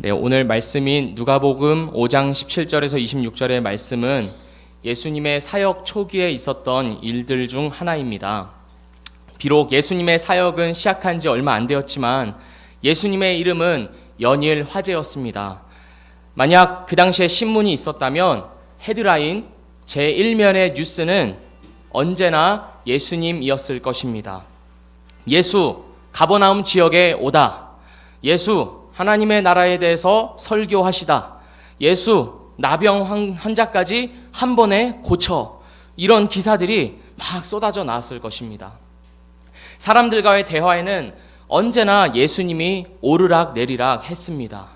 네, 오늘 말씀인 누가복음 5장 17절에서 26절의 말씀은 예수님의 사역 초기에 있었던 일들 중 하나입니다. 비록 예수님의 사역은 시작한 지 얼마 안 되었지만 예수님의 이름은 연일 화제였습니다. 만약 그 당시에 신문이 있었다면 헤드라인 제1면의 뉴스는 언제나 예수님이었을 것입니다. 예수 가버나움 지역에 오다. 예수 하나님의 나라에 대해서 설교하시다. 예수 나병 환자까지 한 번에 고쳐. 이런 기사들이 막 쏟아져 나왔을 것입니다. 사람들과의 대화에는 언제나 예수님이 오르락 내리락 했습니다.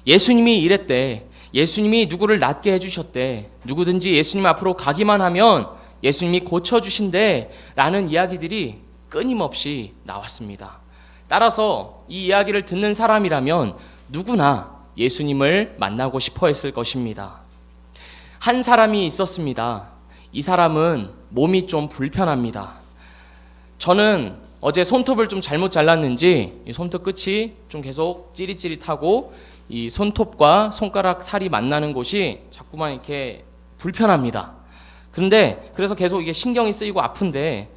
예수님이 이랬대. 예수님이 누구를 낫게 해주셨대. 누구든지 예수님 앞으로 가기만 하면 예수님이 고쳐주신대. 라는 이야기들이 끊임없이 나왔습니다. 따라서 이 이야기를 듣는 사람이라면 누구나 예수님을 만나고 싶어 했을 것입니다. 한 사람이 있었습니다. 이 사람은 몸이 좀 불편합니다. 저는 어제 손톱을 좀 잘못 잘랐는지 이 손톱 끝이 좀 계속 찌릿찌릿하고 이 손톱과 손가락 살이 만나는 곳이 자꾸만 이렇게 불편합니다. 그래서 계속 이게 신경이 쓰이고 아픈데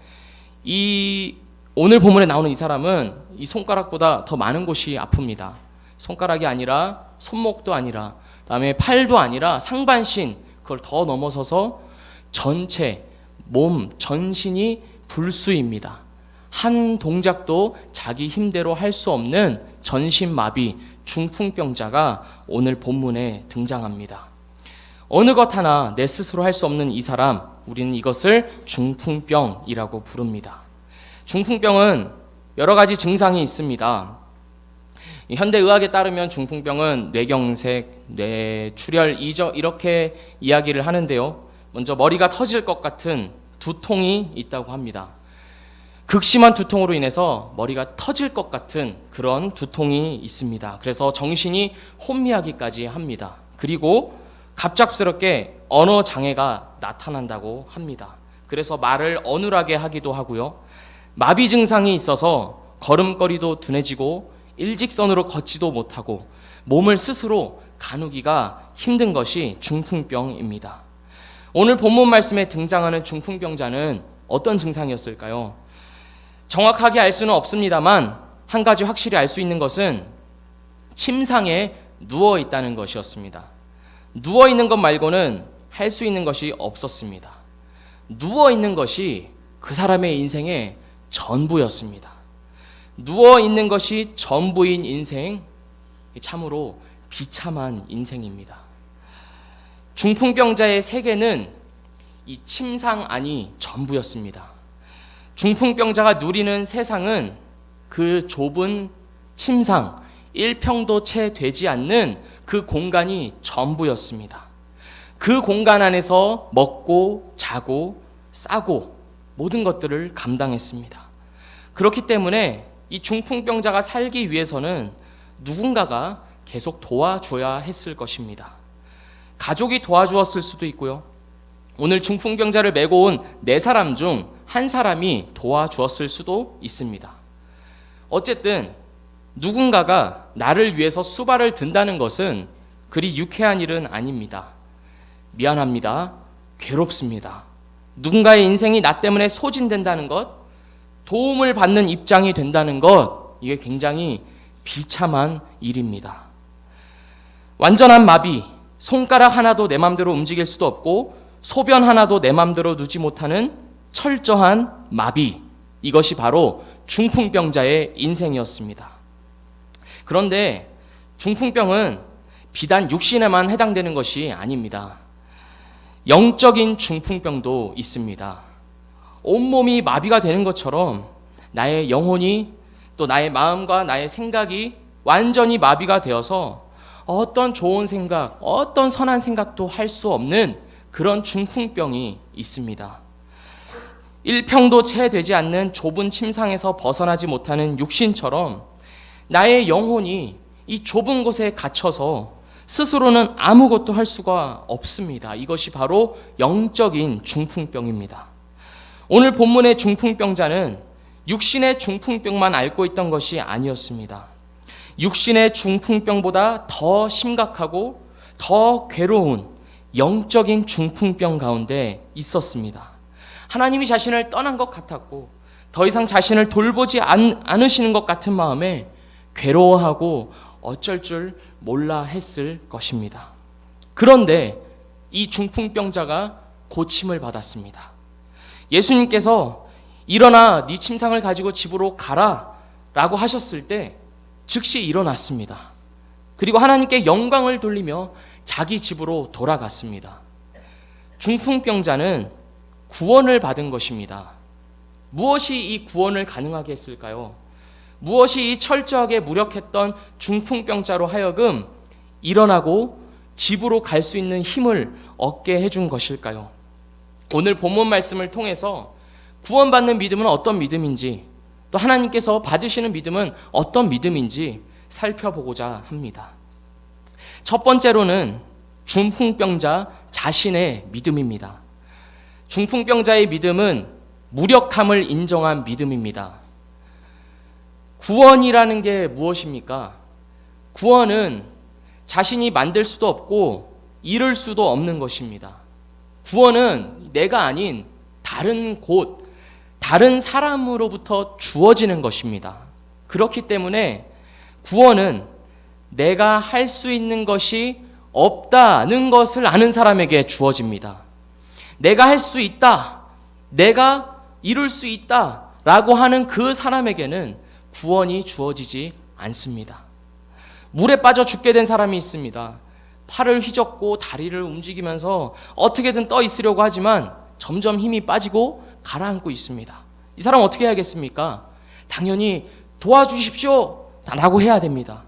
오늘 본문에 나오는 이 사람은 이 손가락보다 더 많은 곳이 아픕니다. 손가락이 아니라 손목도 아니라 그다음에 팔도 아니라 상반신 그걸 더 넘어서서 전체 몸 전신이 불수입니다. 한 동작도 자기 힘대로 할 수 없는 전신마비 중풍병자가 오늘 본문에 등장합니다. 어느 것 하나 내 스스로 할 수 없는 이 사람, 우리는 이것을 중풍병이라고 부릅니다. 중풍병은 여러 가지 증상이 있습니다. 현대의학에 따르면 중풍병은 뇌경색, 뇌출혈, 이렇게 이야기를 하는데요. 먼저 머리가 터질 것 같은 두통이 있다고 합니다. 극심한 두통으로 인해서 머리가 터질 것 같은 그런 두통이 있습니다. 그래서 정신이 혼미하기까지 합니다. 그리고 갑작스럽게 언어 장애가 나타난다고 합니다. 그래서 말을 어눌하게 하기도 하고요. 마비 증상이 있어서 걸음걸이도 둔해지고 일직선으로 걷지도 못하고 몸을 스스로 가누기가 힘든 것이 중풍병입니다. 오늘 본문 말씀에 등장하는 중풍병자는 어떤 증상이었을까요? 정확하게 알 수는 없습니다만 한 가지 확실히 알 수 있는 것은 침상에 누워 있다는 것이었습니다. 누워 있는 것 말고는 할 수 있는 것이 없었습니다. 누워 있는 것이 그 사람의 인생의 전부였습니다. 누워 있는 것이 전부인 인생, 참으로 비참한 인생입니다. 중풍병자의 세계는 이 침상 안이 전부였습니다. 중풍병자가 누리는 세상은 그 좁은 침상, 1평도 채 되지 않는 그 공간이 전부였습니다. 그 공간 안에서 먹고 자고 싸고 모든 것들을 감당했습니다. 그렇기 때문에 이 중풍병자가 살기 위해서는 누군가가 계속 도와줘야 했을 것입니다. 가족이 도와주었을 수도 있고요. 오늘 중풍병자를 메고 온 4사람 중 한 사람이 도와주었을 수도 있습니다. 어쨌든 누군가가 나를 위해서 수발을 든다는 것은 그리 유쾌한 일은 아닙니다. 미안합니다. 괴롭습니다. 누군가의 인생이 나 때문에 소진된다는 것, 도움을 받는 입장이 된다는 것, 이게 굉장히 비참한 일입니다. 완전한 마비, 손가락 하나도 내 맘대로 움직일 수도 없고 소변 하나도 내 맘대로 누지 못하는 철저한 마비, 이것이 바로 중풍병자의 인생이었습니다. 그런데 중풍병은 비단 육신에만 해당되는 것이 아닙니다. 영적인 중풍병도 있습니다. 온몸이 마비가 되는 것처럼 나의 영혼이 또 나의 마음과 나의 생각이 완전히 마비가 되어서 어떤 좋은 생각, 어떤 선한 생각도 할 수 없는 그런 중풍병이 있습니다. 1평도 채 되지 않는 좁은 침상에서 벗어나지 못하는 육신처럼 나의 영혼이 이 좁은 곳에 갇혀서 스스로는 아무것도 할 수가 없습니다. 이것이 바로 영적인 중풍병입니다. 오늘 본문의 중풍병자는 육신의 중풍병만 앓고 있던 것이 아니었습니다. 육신의 중풍병보다 더 심각하고 더 괴로운 영적인 중풍병 가운데 있었습니다. 하나님이 자신을 떠난 것 같았고 더 이상 자신을 돌보지 않으시는 것 같은 마음에 괴로워하고 어쩔 줄 몰라 했을 것입니다. 그런데 이 중풍병자가 고침을 받았습니다. 예수님께서 일어나 네 침상을 가지고 집으로 가라 라고 하셨을 때 즉시 일어났습니다. 그리고 하나님께 영광을 돌리며 자기 집으로 돌아갔습니다. 중풍병자는 구원을 받은 것입니다. 무엇이 이 구원을 가능하게 했을까요? 무엇이 이 철저하게 무력했던 중풍병자로 하여금 일어나고 집으로 갈 수 있는 힘을 얻게 해준 것일까요? 오늘 본문 말씀을 통해서 구원받는 믿음은 어떤 믿음인지, 또 하나님께서 받으시는 믿음은 어떤 믿음인지 살펴보고자 합니다. 첫 번째로는 중풍병자 자신의 믿음입니다. 중풍병자의 믿음은 무력함을 인정한 믿음입니다. 구원이라는 게 무엇입니까? 구원은 자신이 만들 수도 없고 이룰 수도 없는 것입니다. 구원은 내가 아닌 다른 곳, 다른 사람으로부터 주어지는 것입니다. 그렇기 때문에 구원은 내가 할 수 있는 것이 없다는 것을 아는 사람에게 주어집니다. 내가 할 수 있다, 내가 이룰 수 있다 라고 하는 그 사람에게는 구원이 주어지지 않습니다. 물에 빠져 죽게 된 사람이 있습니다. 팔을 휘젓고 다리를 움직이면서 어떻게든 떠 있으려고 하지만 점점 힘이 빠지고 가라앉고 있습니다. 이 사람 어떻게 해야겠습니까? 당연히 도와주십시오 라고 해야 됩니다.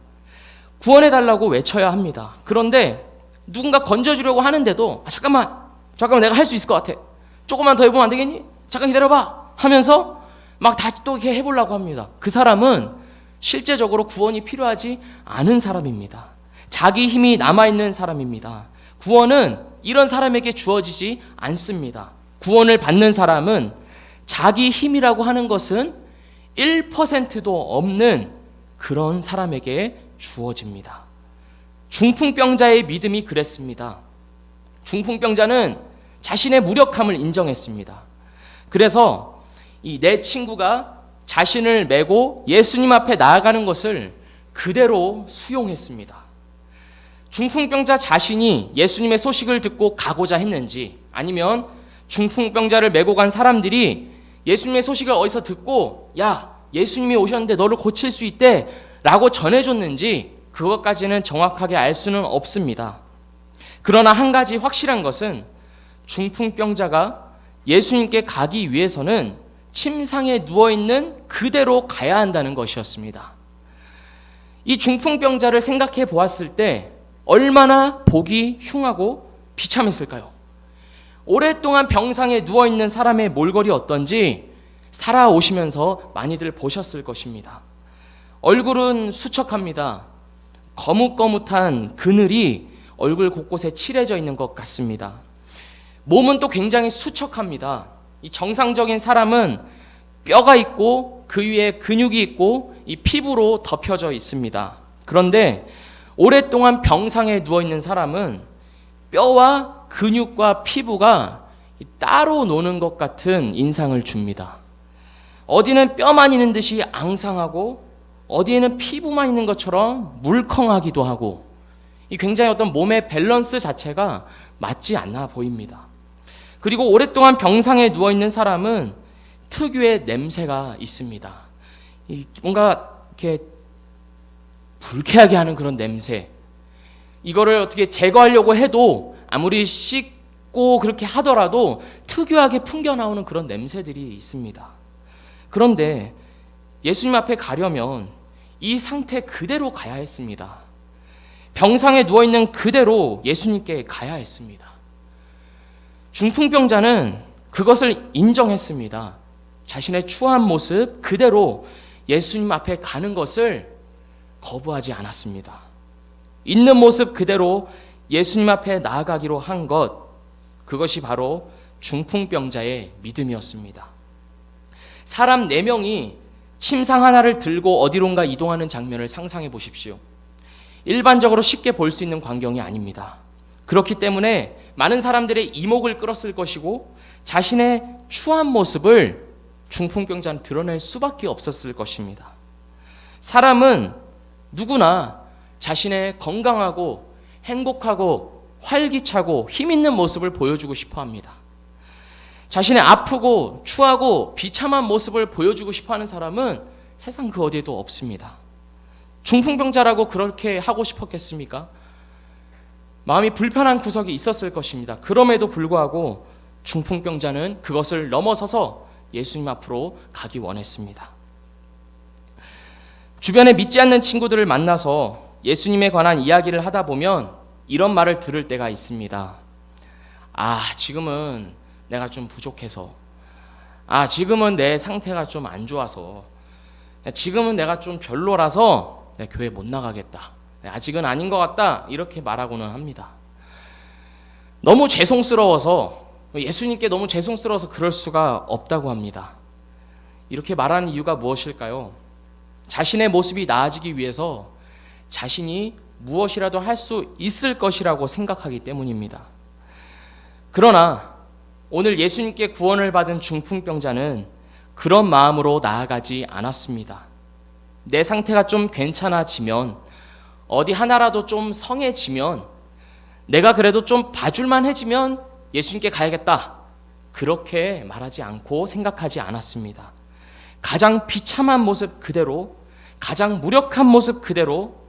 구원해달라고 외쳐야 합니다. 그런데 누군가 건져주려고 하는데도 잠깐만 내가 할 수 있을 것 같아. 조금만 더 해보면 안 되겠니? 잠깐 기다려봐 하면서 막 다시 또 이렇게 해보려고 합니다. 그 사람은 실제적으로 구원이 필요하지 않은 사람입니다. 자기 힘이 남아있는 사람입니다. 구원은 이런 사람에게 주어지지 않습니다. 구원을 받는 사람은 자기 힘이라고 하는 것은 1%도 없는 그런 사람에게 주어집니다. 중풍병자의 믿음이 그랬습니다. 중풍병자는 자신의 무력함을 인정했습니다. 그래서 내 친구가 자신을 메고 예수님 앞에 나아가는 것을 그대로 수용했습니다. 중풍병자 자신이 예수님의 소식을 듣고 가고자 했는지, 아니면 중풍병자를 메고 간 사람들이 예수님의 소식을 어디서 듣고 야, 예수님이 오셨는데 너를 고칠 수 있대 라고 전해줬는지 그것까지는 정확하게 알 수는 없습니다. 그러나 한 가지 확실한 것은 중풍병자가 예수님께 가기 위해서는 침상에 누워있는 그대로 가야 한다는 것이었습니다. 이 중풍병자를 생각해 보았을 때 얼마나 보기 흉하고 비참했을까요? 오랫동안 병상에 누워있는 사람의 몰골이 어떤지 살아오시면서 많이들 보셨을 것입니다. 얼굴은 수척합니다. 거뭇거뭇한 그늘이 얼굴 곳곳에 칠해져 있는 것 같습니다. 몸은 또 굉장히 수척합니다. 이 정상적인 사람은 뼈가 있고 그 위에 근육이 있고 이 피부로 덮여져 있습니다. 그런데 오랫동안 병상에 누워있는 사람은 뼈와 근육과 피부가 따로 노는 것 같은 인상을 줍니다. 어디는 뼈만 있는 듯이 앙상하고 어디에는 피부만 있는 것처럼 물컹하기도 하고 이 굉장히 어떤 몸의 밸런스 자체가 맞지 않아 보입니다. 그리고 오랫동안 병상에 누워있는 사람은 특유의 냄새가 있습니다. 뭔가 이렇게 불쾌하게 하는 그런 냄새. 이거를 어떻게 제거하려고 해도 아무리 씻고 그렇게 하더라도 특유하게 풍겨나오는 그런 냄새들이 있습니다. 그런데 예수님 앞에 가려면 이 상태 그대로 가야 했습니다. 병상에 누워있는 그대로 예수님께 가야 했습니다. 중풍병자는 그것을 인정했습니다. 자신의 추한 모습 그대로 예수님 앞에 가는 것을 거부하지 않았습니다. 있는 모습 그대로 예수님 앞에 나아가기로 한 것, 그것이 바로 중풍병자의 믿음이었습니다. 사람 4명이 침상 하나를 들고 어디론가 이동하는 장면을 상상해 보십시오. 일반적으로 쉽게 볼 수 있는 광경이 아닙니다. 그렇기 때문에 많은 사람들의 이목을 끌었을 것이고 자신의 추한 모습을 중풍병자는 드러낼 수밖에 없었을 것입니다. 사람은 누구나 자신의 건강하고 행복하고 활기차고 힘있는 모습을 보여주고 싶어 합니다. 자신의 아프고 추하고 비참한 모습을 보여주고 싶어 하는 사람은 세상 그 어디에도 없습니다. 중풍병자라고 그렇게 하고 싶었겠습니까? 마음이 불편한 구석이 있었을 것입니다. 그럼에도 불구하고 중풍병자는 그것을 넘어서서 예수님 앞으로 가기 원했습니다. 주변에 믿지 않는 친구들을 만나서 예수님에 관한 이야기를 하다 보면 이런 말을 들을 때가 있습니다. 지금은 내가 좀 부족해서, 지금은 내 상태가 좀 안 좋아서, 지금은 내가 좀 별로라서 내 교회 못 나가겠다, 아직은 아닌 것 같다, 이렇게 말하고는 합니다. 너무 죄송스러워서, 예수님께 너무 죄송스러워서 그럴 수가 없다고 합니다. 이렇게 말하는 이유가 무엇일까요? 자신의 모습이 나아지기 위해서 자신이 무엇이라도 할 수 있을 것이라고 생각하기 때문입니다. 그러나 오늘 예수님께 구원을 받은 중풍병자는 그런 마음으로 나아가지 않았습니다. 내 상태가 좀 괜찮아지면, 어디 하나라도 좀 성해지면, 내가 그래도 좀 봐줄만해지면 예수님께 가야겠다, 그렇게 말하지 않고 생각하지 않았습니다. 가장 비참한 모습 그대로, 가장 무력한 모습 그대로,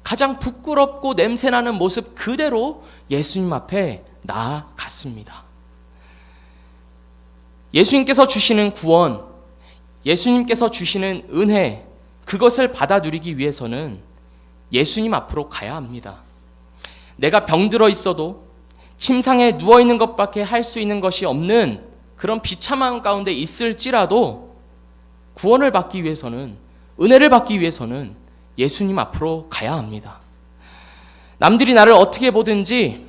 가장 부끄럽고 냄새나는 모습 그대로 예수님 앞에 나아갔습니다. 예수님께서 주시는 구원, 예수님께서 주시는 은혜, 그것을 받아 누리기 위해서는 예수님 앞으로 가야 합니다. 내가 병들어 있어도 침상에 누워있는 것밖에 할 수 있는 것이 없는 그런 비참한 가운데 있을지라도 구원을 받기 위해서는, 은혜를 받기 위해서는 예수님 앞으로 가야 합니다. 남들이 나를 어떻게 보든지,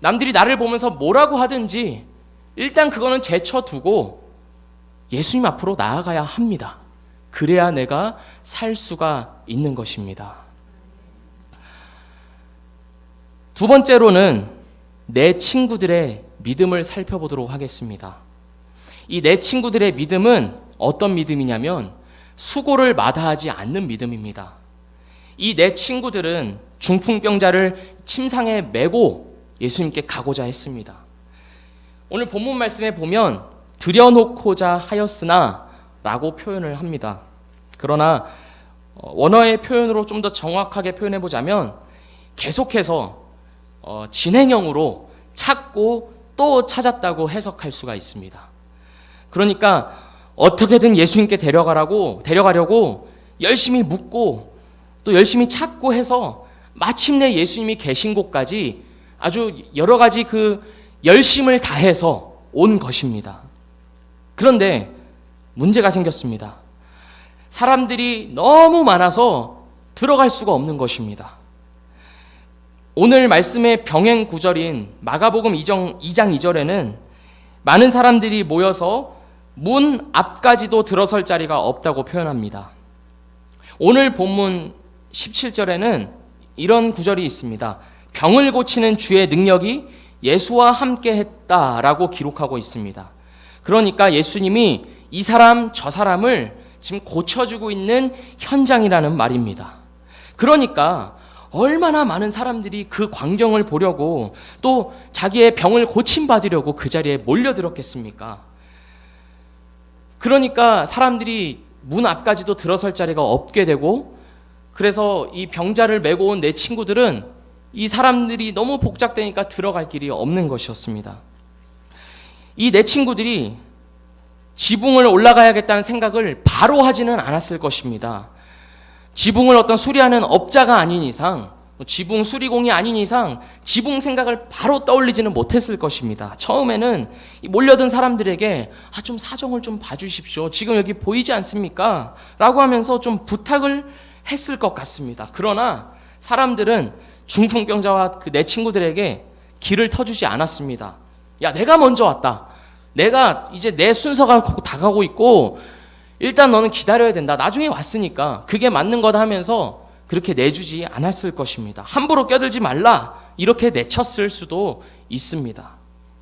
남들이 나를 보면서 뭐라고 하든지 일단 그거는 제쳐두고 예수님 앞으로 나아가야 합니다. 그래야 내가 살 수가 있는 것입니다. 두 번째로는 내 친구들의 믿음을 살펴보도록 하겠습니다. 이 내 친구들의 믿음은 어떤 믿음이냐면 수고를 마다하지 않는 믿음입니다. 이 내 친구들은 중풍병자를 침상에 메고 예수님께 가고자 했습니다. 오늘 본문 말씀에 보면 들여놓고자 하였으나 라고 표현을 합니다. 그러나 원어의 표현으로 좀 더 정확하게 표현해 보자면 계속해서 진행형으로 찾고 또 찾았다고 해석할 수가 있습니다. 그러니까 어떻게든 예수님께 데려가려고 열심히 묻고 또 열심히 찾고 해서 마침내 예수님이 계신 곳까지 아주 여러 가지 그 열심을 다해서 온 것입니다. 그런데 문제가 생겼습니다. 사람들이 너무 많아서 들어갈 수가 없는 것입니다. 오늘 말씀의 병행 구절인 마가복음 2장 2절에는 많은 사람들이 모여서 문 앞까지도 들어설 자리가 없다고 표현합니다. 오늘 본문 17절에는 이런 구절이 있습니다. 병을 고치는 주의 능력이 예수와 함께 했다라고 기록하고 있습니다. 그러니까 예수님이 이 사람 저 사람을 지금 고쳐주고 있는 현장이라는 말입니다. 그러니까 얼마나 많은 사람들이 그 광경을 보려고 또 자기의 병을 고침받으려고 그 자리에 몰려들었겠습니까? 그러니까 사람들이 문 앞까지도 들어설 자리가 없게 되고, 그래서 이 병자를 메고 온 내 친구들은 이 사람들이 너무 복잡되니까 들어갈 길이 없는 것이었습니다. 이 내 친구들이 지붕을 올라가야겠다는 생각을 바로 하지는 않았을 것입니다. 지붕을 어떤 수리하는 업자가 아닌 이상, 지붕 수리공이 아닌 이상 지붕 생각을 바로 떠올리지는 못했을 것입니다. 처음에는 몰려든 사람들에게 좀 사정을 좀 봐주십시오, 지금 여기 보이지 않습니까? 라고 하면서 좀 부탁을 했을 것 같습니다. 그러나 사람들은 중풍병자와 그 내 친구들에게 길을 터주지 않았습니다. 야, 내가 먼저 왔다, 내가 이제 내 순서가 다가오고 있고 일단 너는 기다려야 된다. 나중에 왔으니까 그게 맞는 거다 하면서 그렇게 내주지 않았을 것입니다. 함부로 껴들지 말라 이렇게 내쳤을 수도 있습니다.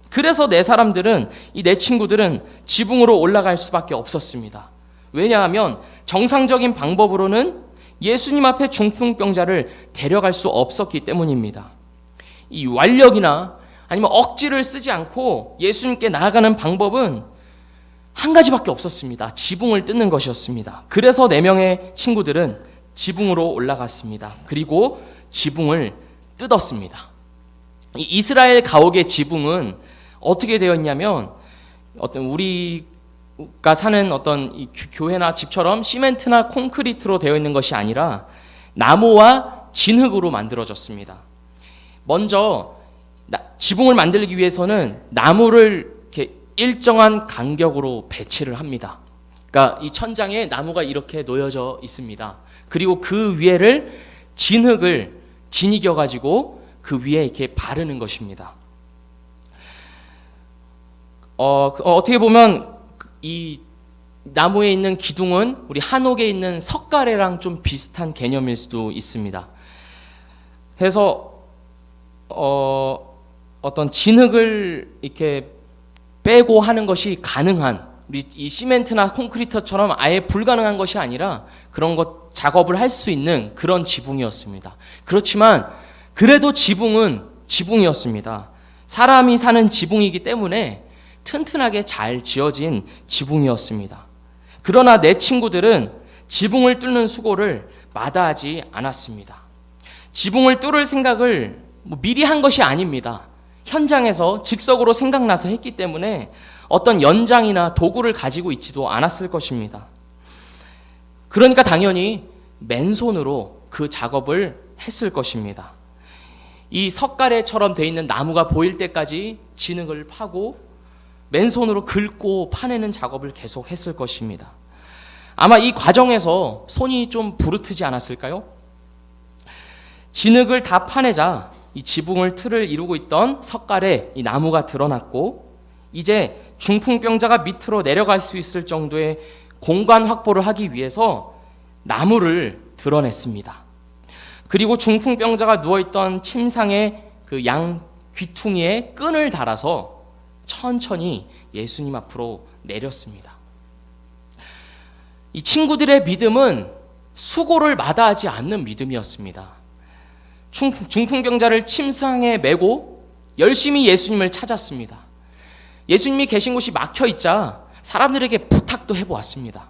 그래서 내 사람들은, 이 내 친구들은 지붕으로 올라갈 수밖에 없었습니다. 왜냐하면 정상적인 방법으로는 예수님 앞에 중풍병자를 데려갈 수 없었기 때문입니다. 이 완력이나 아니면 억지를 쓰지 않고 예수님께 나아가는 방법은 한 가지밖에 없었습니다. 지붕을 뜯는 것이었습니다. 그래서 4명의 친구들은 지붕으로 올라갔습니다. 그리고 지붕을 뜯었습니다. 이 이스라엘 가옥의 지붕은 어떻게 되어 있냐면, 어떤 우리가 사는 어떤 이 교회나 집처럼 시멘트나 콘크리트로 되어 있는 것이 아니라 나무와 진흙으로 만들어졌습니다. 먼저 지붕을 만들기 위해서는 나무를 이렇게 일정한 간격으로 배치를 합니다. 그러니까 이 천장에 나무가 이렇게 놓여져 있습니다. 그리고 그 위에를 진흙을 지니겨 가지고 그 위에 이렇게 바르는 것입니다. 어떻게 보면 이 나무에 있는 기둥은 우리 한옥에 있는 석가래랑 좀 비슷한 개념일 수도 있습니다. 그래서 어떤 진흙을 이렇게 빼고 하는 것이 가능한, 우리 이 시멘트나 콘크리트처럼 아예 불가능한 것이 아니라 그런 것 작업을 할 수 있는 그런 지붕이었습니다. 그렇지만 그래도 지붕은 지붕이었습니다. 사람이 사는 지붕이기 때문에 튼튼하게 잘 지어진 지붕이었습니다. 그러나 내 친구들은 지붕을 뚫는 수고를 마다하지 않았습니다. 지붕을 뚫을 생각을 미리 한 것이 아닙니다. 현장에서 즉석으로 생각나서 했기 때문에 어떤 연장이나 도구를 가지고 있지도 않았을 것입니다. 그러니까 당연히 맨손으로 그 작업을 했을 것입니다. 이 석가래처럼 되어 있는 나무가 보일 때까지 진흙을 파고 맨손으로 긁고 파내는 작업을 계속 했을 것입니다. 아마 이 과정에서 손이 좀 부르트지 않았을까요? 진흙을 다 파내자 이 지붕을 틀을 이루고 있던 석가래, 이 나무가 드러났고, 이제 중풍병자가 밑으로 내려갈 수 있을 정도의 공간 확보를 하기 위해서 나무를 드러냈습니다. 그리고 중풍병자가 누워있던 침상의 그 양 귀퉁이에 끈을 달아서 천천히 예수님 앞으로 내렸습니다. 이 친구들의 믿음은 수고를 마다하지 않는 믿음이었습니다. 중풍병자를 침상에 메고 열심히 예수님을 찾았습니다. 예수님이 계신 곳이 막혀 있자 사람들에게 부탁도 해보았습니다.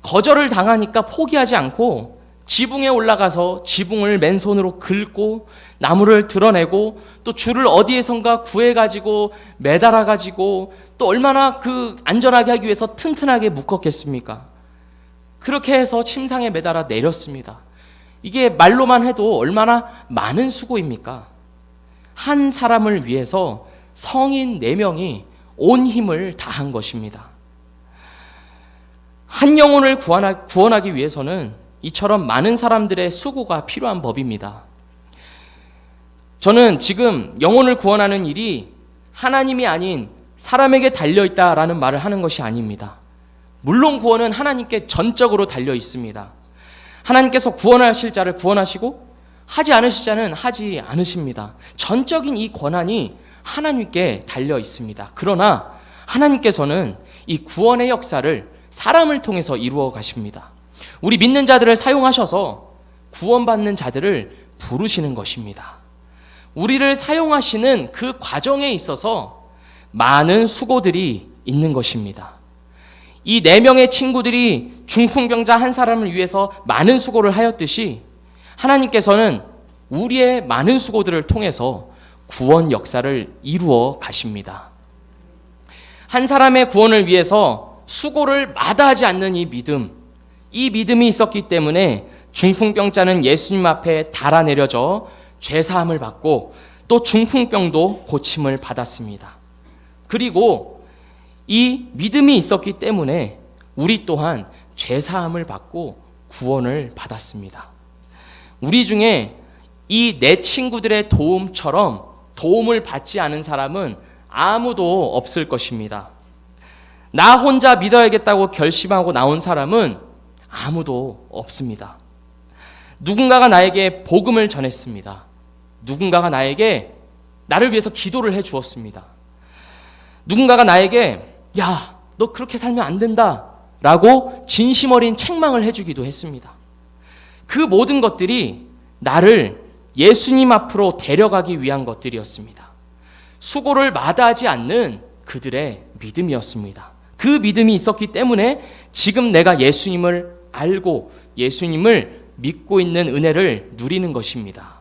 거절을 당하니까 포기하지 않고 지붕에 올라가서 지붕을 맨손으로 긁고 나무를 드러내고 또 줄을 어디에선가 구해가지고 매달아가지고 또 얼마나 그 안전하게 하기 위해서 튼튼하게 묶었겠습니까? 그렇게 해서 침상에 매달아 내렸습니다. 이게 말로만 해도 얼마나 많은 수고입니까? 한 사람을 위해서 성인 4명이 온 힘을 다한 것입니다. 한 영혼을 구원하기 위해서는 이처럼 많은 사람들의 수고가 필요한 법입니다. 저는 지금 영혼을 구원하는 일이 하나님이 아닌 사람에게 달려있다라는 말을 하는 것이 아닙니다. 물론 구원은 하나님께 전적으로 달려 있습니다. 하나님께서 구원하실 자를 구원하시고 하지 않으실 자는 하지 않으십니다. 전적인 이 권한이 하나님께 달려 있습니다. 그러나 하나님께서는 이 구원의 역사를 사람을 통해서 이루어 가십니다. 우리 믿는 자들을 사용하셔서 구원받는 자들을 부르시는 것입니다. 우리를 사용하시는 그 과정에 있어서 많은 수고들이 있는 것입니다. 이 4명의 친구들이 중풍병자 한 사람을 위해서 많은 수고를 하였듯이 하나님께서는 우리의 많은 수고들을 통해서 구원 역사를 이루어 가십니다. 한 사람의 구원을 위해서 수고를 마다하지 않는 이 믿음이 있었기 때문에 중풍병자는 예수님 앞에 달아내려져 죄사함을 받고 또 중풍병도 고침을 받았습니다. 그리고 이 믿음이 있었기 때문에 우리 또한 죄사함을 받고 구원을 받았습니다. 우리 중에 이 내 친구들의 도움처럼 도움을 받지 않은 사람은 아무도 없을 것입니다. 나 혼자 믿어야겠다고 결심하고 나온 사람은 아무도 없습니다. 누군가가 나에게 복음을 전했습니다. 누군가가 나를 위해서 기도를 해 주었습니다. 누군가가 나에게 야, 너 그렇게 살면 안 된다 라고 진심 어린 책망을 해주기도 했습니다. 그 모든 것들이 나를 예수님 앞으로 데려가기 위한 것들이었습니다. 수고를 마다하지 않는 그들의 믿음이었습니다. 그 믿음이 있었기 때문에 지금 내가 예수님을 알고 예수님을 믿고 있는 은혜를 누리는 것입니다.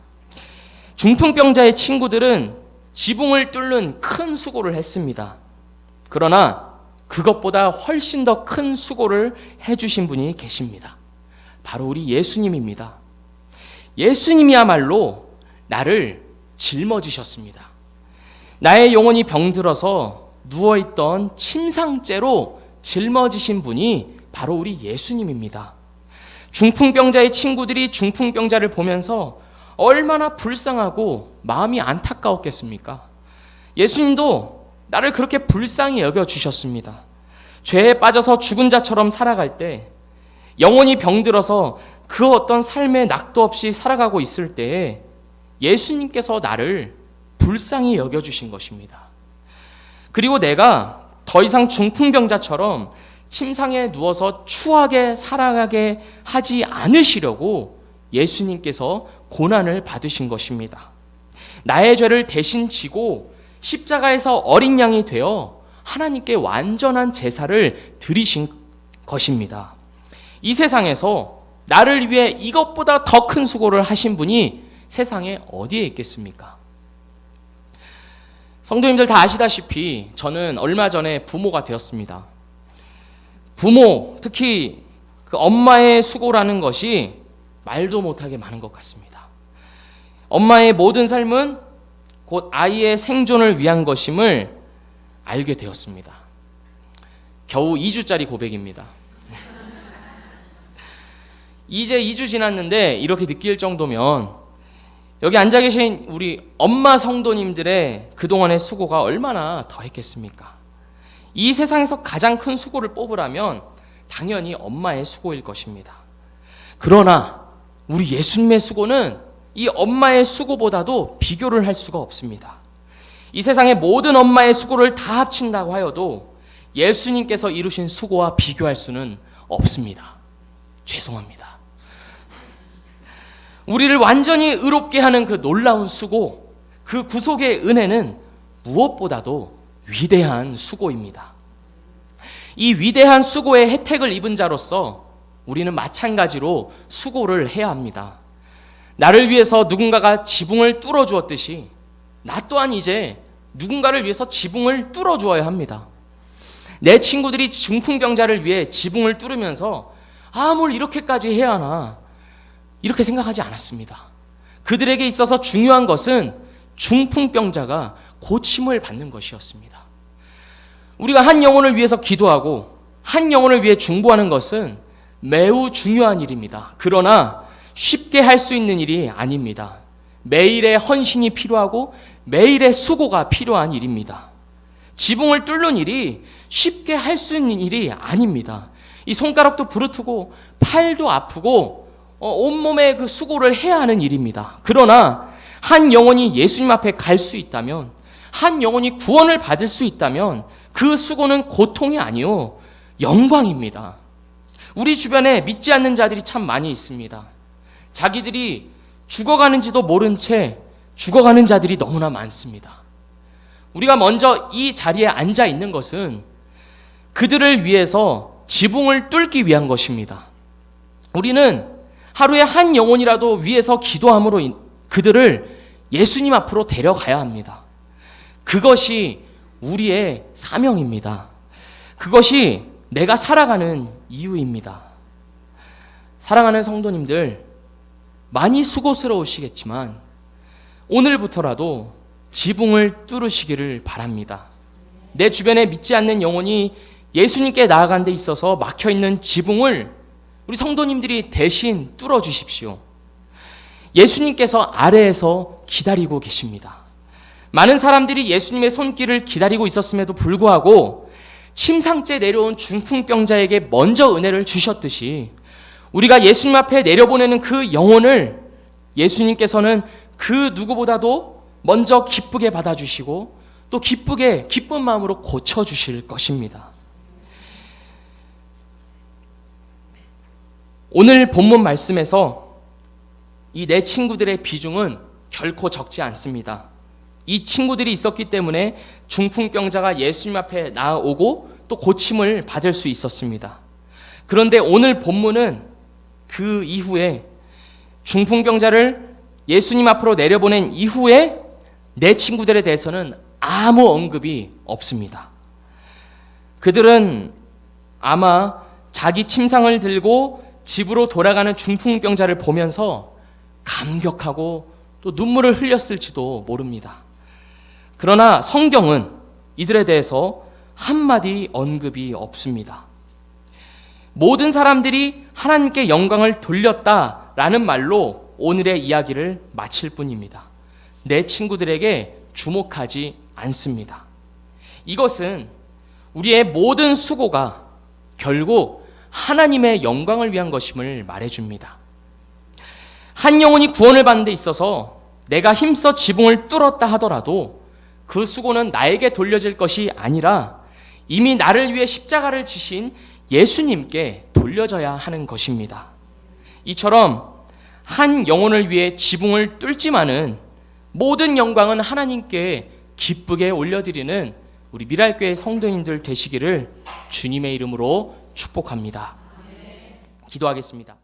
중풍병자의 친구들은 지붕을 뚫는 큰 수고를 했습니다. 그러나 그것보다 훨씬 더 큰 수고를 해주신 분이 계십니다. 바로 우리 예수님입니다. 예수님이야말로 나를 짊어지셨습니다. 나의 영혼이 병들어서 누워있던 침상째로 짊어지신 분이 바로 우리 예수님입니다. 중풍병자의 친구들이 중풍병자를 보면서 얼마나 불쌍하고 마음이 안타까웠겠습니까? 예수님도 나를 그렇게 불쌍히 여겨주셨습니다. 죄에 빠져서 죽은 자처럼 살아갈 때, 영혼이 병들어서 그 어떤 삶의 낙도 없이 살아가고 있을 때에 예수님께서 나를 불쌍히 여겨주신 것입니다. 그리고 내가 더 이상 중풍병자처럼 침상에 누워서 추하게 살아가게 하지 않으시려고 예수님께서 고난을 받으신 것입니다. 나의 죄를 대신 지고 십자가에서 어린 양이 되어 하나님께 완전한 제사를 드리신 것입니다. 이 세상에서 나를 위해 이것보다 더 큰 수고를 하신 분이 세상에 어디에 있겠습니까? 성도님들 다 아시다시피 저는 얼마 전에 부모가 되었습니다. 부모, 특히 그 엄마의 수고라는 것이 말도 못하게 많은 것 같습니다. 엄마의 모든 삶은 곧 아이의 생존을 위한 것임을 알게 되었습니다. 겨우 2주짜리 고백입니다. 이제 2주 지났는데 이렇게 느낄 정도면 여기 앉아 계신 우리 엄마 성도님들의 그동안의 수고가 얼마나 더했겠습니까? 이 세상에서 가장 큰 수고를 뽑으라면 당연히 엄마의 수고일 것입니다. 그러나 우리 예수님의 수고는 이 엄마의 수고보다도 비교를 할 수가 없습니다. 이 세상의 모든 엄마의 수고를 다 합친다고 하여도 예수님께서 이루신 수고와 비교할 수는 없습니다. 죄송합니다. 우리를 완전히 의롭게 하는 그 놀라운 수고, 그 구속의 은혜는 무엇보다도 위대한 수고입니다. 이 위대한 수고의 혜택을 입은 자로서 우리는 마찬가지로 수고를 해야 합니다. 나를 위해서 누군가가 지붕을 뚫어 주었듯이 나 또한 이제 누군가를 위해서 지붕을 뚫어 주어야 합니다. 내 친구들이 중풍병자를 위해 지붕을 뚫으면서 뭘 이렇게까지 해야 하나 이렇게 생각하지 않았습니다. 그들에게 있어서 중요한 것은 중풍병자가 고침을 받는 것이었습니다. 우리가 한 영혼을 위해서 기도하고 한 영혼을 위해 중보하는 것은 매우 중요한 일입니다. 그러나 쉽게 할 수 있는 일이 아닙니다. 매일의 헌신이 필요하고 매일의 수고가 필요한 일입니다. 지붕을 뚫는 일이 쉽게 할 수 있는 일이 아닙니다. 이 손가락도 부르트고 팔도 아프고 온몸에 그 수고를 해야 하는 일입니다. 그러나 한 영혼이 예수님 앞에 갈 수 있다면, 한 영혼이 구원을 받을 수 있다면 그 수고는 고통이 아니요 영광입니다. 우리 주변에 믿지 않는 자들이 참 많이 있습니다. 자기들이 죽어가는지도 모른 채 죽어가는 자들이 너무나 많습니다. 우리가 먼저 이 자리에 앉아 있는 것은 그들을 위해서 지붕을 뚫기 위한 것입니다. 우리는 하루에 한 영혼이라도 위해서 기도함으로 그들을 예수님 앞으로 데려가야 합니다. 그것이 우리의 사명입니다. 그것이 내가 살아가는 이유입니다. 사랑하는 성도님들, 많이 수고스러우시겠지만 오늘부터라도 지붕을 뚫으시기를 바랍니다. 내 주변에 믿지 않는 영혼이 예수님께 나아가는 데 있어서 막혀있는 지붕을 우리 성도님들이 대신 뚫어주십시오. 예수님께서 아래에서 기다리고 계십니다. 많은 사람들이 예수님의 손길을 기다리고 있었음에도 불구하고 침상째 내려온 중풍병자에게 먼저 은혜를 주셨듯이 우리가 예수님 앞에 내려보내는 그 영혼을 예수님께서는 그 누구보다도 먼저 기쁘게 받아주시고 또 기쁜 마음으로 고쳐주실 것입니다. 오늘 본문 말씀에서 이 네 친구들의 비중은 결코 적지 않습니다. 이 친구들이 있었기 때문에 중풍병자가 예수님 앞에 나아오고 또 고침을 받을 수 있었습니다. 그런데 오늘 본문은 그 이후에 중풍병자를 예수님 앞으로 내려보낸 이후에 네 친구들에 대해서는 아무 언급이 없습니다. 그들은 아마 자기 침상을 들고 집으로 돌아가는 중풍병자를 보면서 감격하고 또 눈물을 흘렸을지도 모릅니다. 그러나 성경은 이들에 대해서 한마디 언급이 없습니다. 모든 사람들이 하나님께 영광을 돌렸다라는 말로 오늘의 이야기를 마칠 뿐입니다. 내 친구들에게 주목하지 않습니다. 이것은 우리의 모든 수고가 결국 하나님의 영광을 위한 것임을 말해줍니다. 한 영혼이 구원을 받는 데 있어서 내가 힘써 지붕을 뚫었다 하더라도 그 수고는 나에게 돌려질 것이 아니라 이미 나를 위해 십자가를 지신 예수님께 돌려져야 하는 것입니다. 이처럼 한 영혼을 위해 지붕을 뚫지만은 모든 영광은 하나님께 기쁘게 올려드리는 우리 미랄교회 성도님들 되시기를 주님의 이름으로 축복합니다. 기도하겠습니다.